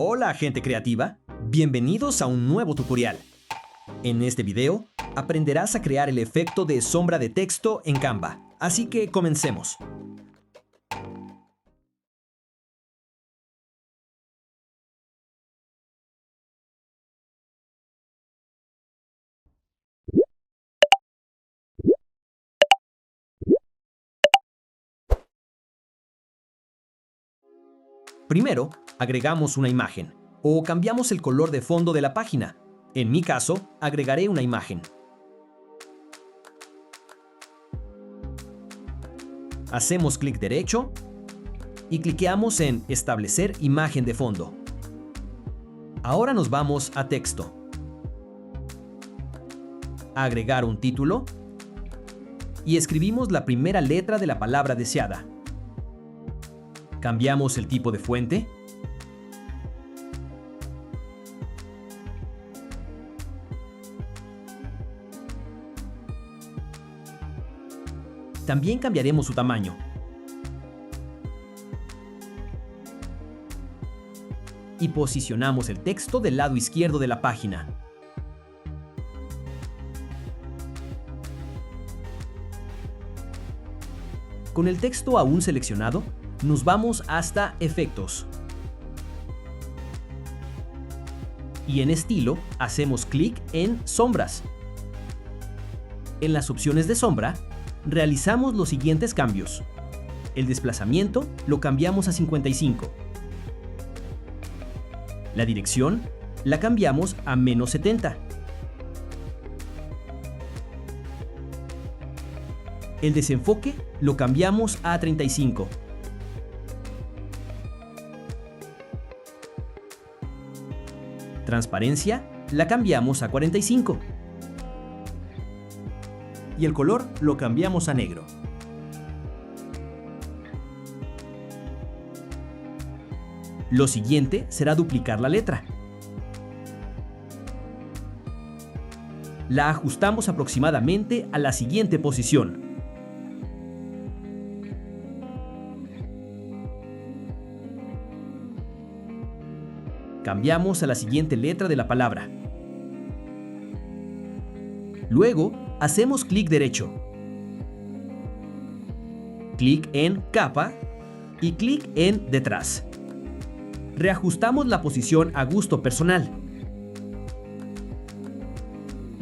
Hola, gente creativa. Bienvenidos a un nuevo tutorial. En este video, aprenderás a crear el efecto de sombra de texto en Canva. Así que comencemos. Primero, agregamos una imagen o cambiamos el color de fondo de la página. En mi caso, agregaré una imagen. Hacemos clic derecho y cliqueamos en Establecer imagen de fondo. Ahora nos vamos a Texto. Agregar un título y escribimos la primera letra de la palabra deseada. Cambiamos el tipo de fuente. También cambiaremos su tamaño. Y posicionamos el texto del lado izquierdo de la página. Con el texto aún seleccionado, nos vamos hasta Efectos. Y en Estilo, hacemos clic en Sombras. En las opciones de sombra, realizamos los siguientes cambios. El desplazamiento lo cambiamos a 55. La dirección la cambiamos a -70. El desenfoque lo cambiamos a 35. Transparencia la cambiamos a 45. Y el color lo cambiamos a negro. Lo siguiente será duplicar la letra. La ajustamos aproximadamente a la siguiente posición. Cambiamos a la siguiente letra de la palabra. Luego, hacemos clic derecho. Clic en Capa y clic en Detrás. Reajustamos la posición a gusto personal.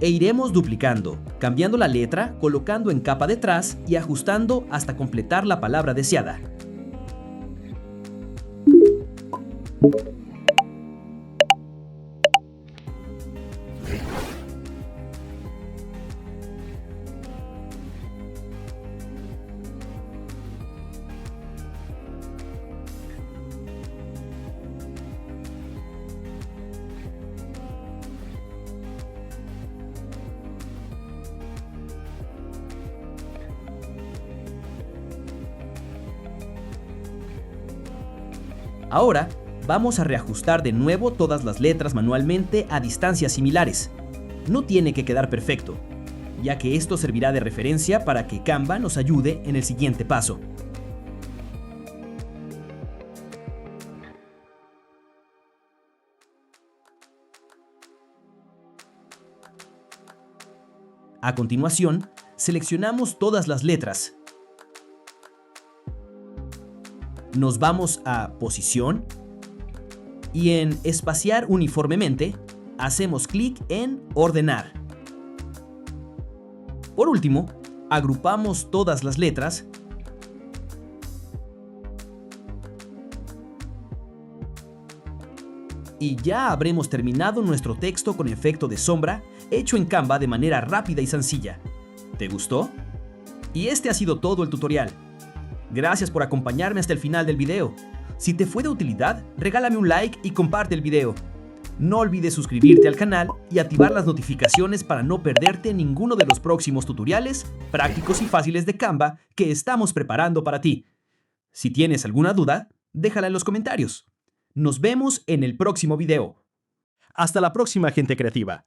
E iremos duplicando, cambiando la letra, colocando en capa detrás y ajustando hasta completar la palabra deseada. Ahora, vamos a reajustar de nuevo todas las letras manualmente a distancias similares. No tiene que quedar perfecto, ya que esto servirá de referencia para que Canva nos ayude en el siguiente paso. A continuación, seleccionamos todas las letras. Nos vamos a Posición y en Espaciar uniformemente, hacemos clic en Ordenar. Por último, agrupamos todas las letras y ya habremos terminado nuestro texto con efecto de sombra hecho en Canva de manera rápida y sencilla. ¿Te gustó? Y este ha sido todo el tutorial. Gracias por acompañarme hasta el final del video. Si te fue de utilidad, regálame un like y comparte el video. No olvides suscribirte al canal y activar las notificaciones para no perderte ninguno de los próximos tutoriales prácticos y fáciles de Canva que estamos preparando para ti. Si tienes alguna duda, déjala en los comentarios. Nos vemos en el próximo video. Hasta la próxima, gente creativa.